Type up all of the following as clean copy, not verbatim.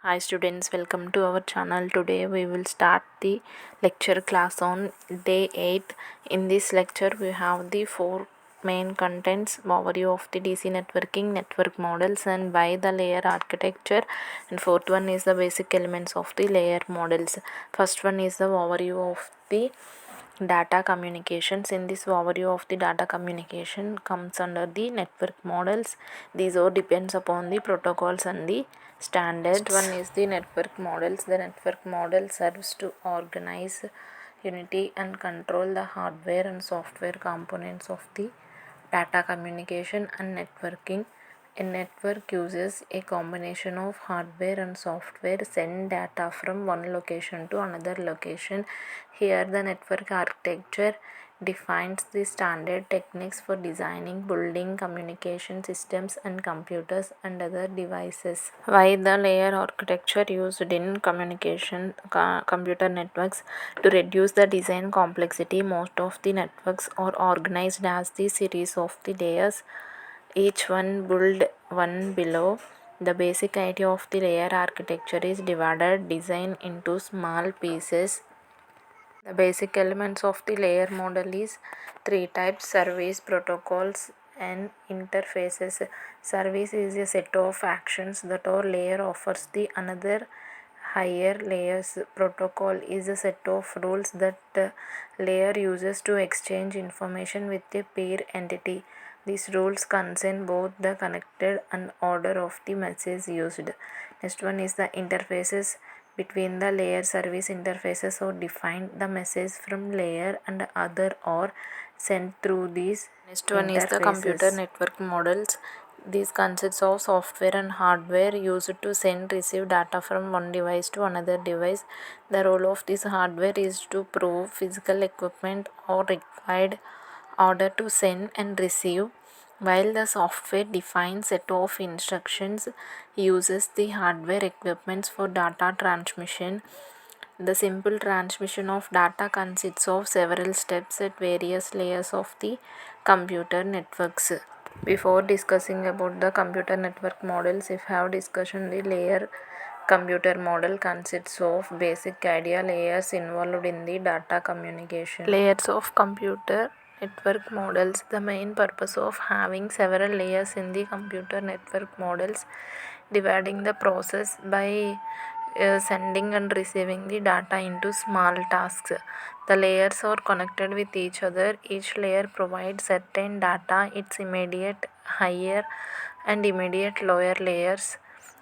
Hi students, welcome to our channel. Today we will start the lecture class on day 8. In this lecture we have the four main contents: overview of the DC networking, network models and why the layer architecture, and fourth one is the basic elements of the layer models. First one is the overview of the data communications. In this overview of the data communication comes under the network models. These all depends upon the protocols and the standards. Next one is the network models. The network model serves to organize, unity and control the hardware and software components of the data communication and networking. A network uses a combination of hardware and software send data from one location to another location. Here the network architecture defines the standard techniques for designing, building communication systems and computers and other devices. Why the layer architecture used in computer networks? To reduce the design complexity, most of the networks are organized as the series of the layers, each one built one below. The basic idea of the layer architecture is divided design into small pieces. The basic elements of the layer model is three types: service, protocols and interfaces. Service is a set of actions that our layer offers the another higher layers. Protocol is a set of rules that layer uses to exchange information with a peer entity. These rules concern both the connected and order of the message used. Next one is the interfaces. Between the layer service interfaces or define the message from layer and other or sent through these. Next one is the computer network models. These consists of software and hardware used to send receive data from one device to another device. The role of this hardware is to prove physical equipment or required order to send and receive, while the software defined set of instructions uses the hardware equipments for data transmission. The simple transmission of data consists of several steps at various layers of the computer networks. Before discussing about the computer network models, if have discussion, the layer computer model consists of basic idea layers involved in the data communication. Layers of computer network models. The main purpose of having several layers in the computer network models, dividing the process by sending and receiving the data into small tasks. The layers are connected with each other. Each layer provides certain data. Its immediate higher and immediate lower layers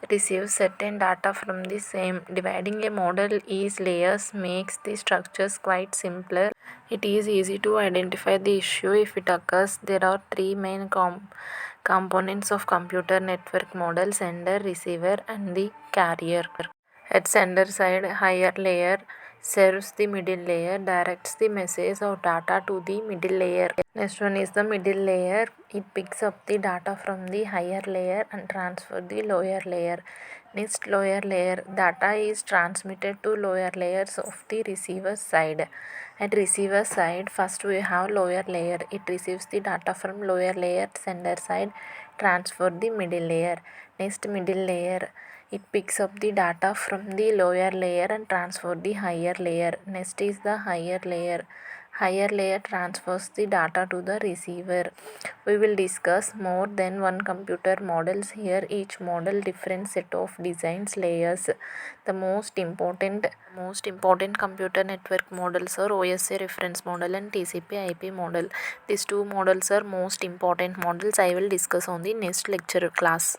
receive certain data from the same. Dividing a model is layers makes the structures quite simpler. It is easy to identify the issue if it occurs. There are three main components of computer network model: sender, receiver and the carrier. At sender side, higher layer serves the middle layer, directs the message or data to the middle layer. Next one is the middle layer. It picks up the data from the higher layer and transfer the lower layer. Next, lower layer data is transmitted to lower layers of the receiver side. At receiver side, first we have lower layer. It receives the data from lower layer, sender side, transfer the middle layer. Next, middle layer. It picks up the data from the lower layer and transfer the higher layer. Next is the higher layer. Higher layer transfers the data to the receiver. We will discuss more than one computer models here. Each model different set of designs layers. The most important computer network models are OSI reference model and TCP/IP model. These two models are most important models. I will discuss on the next lecture class.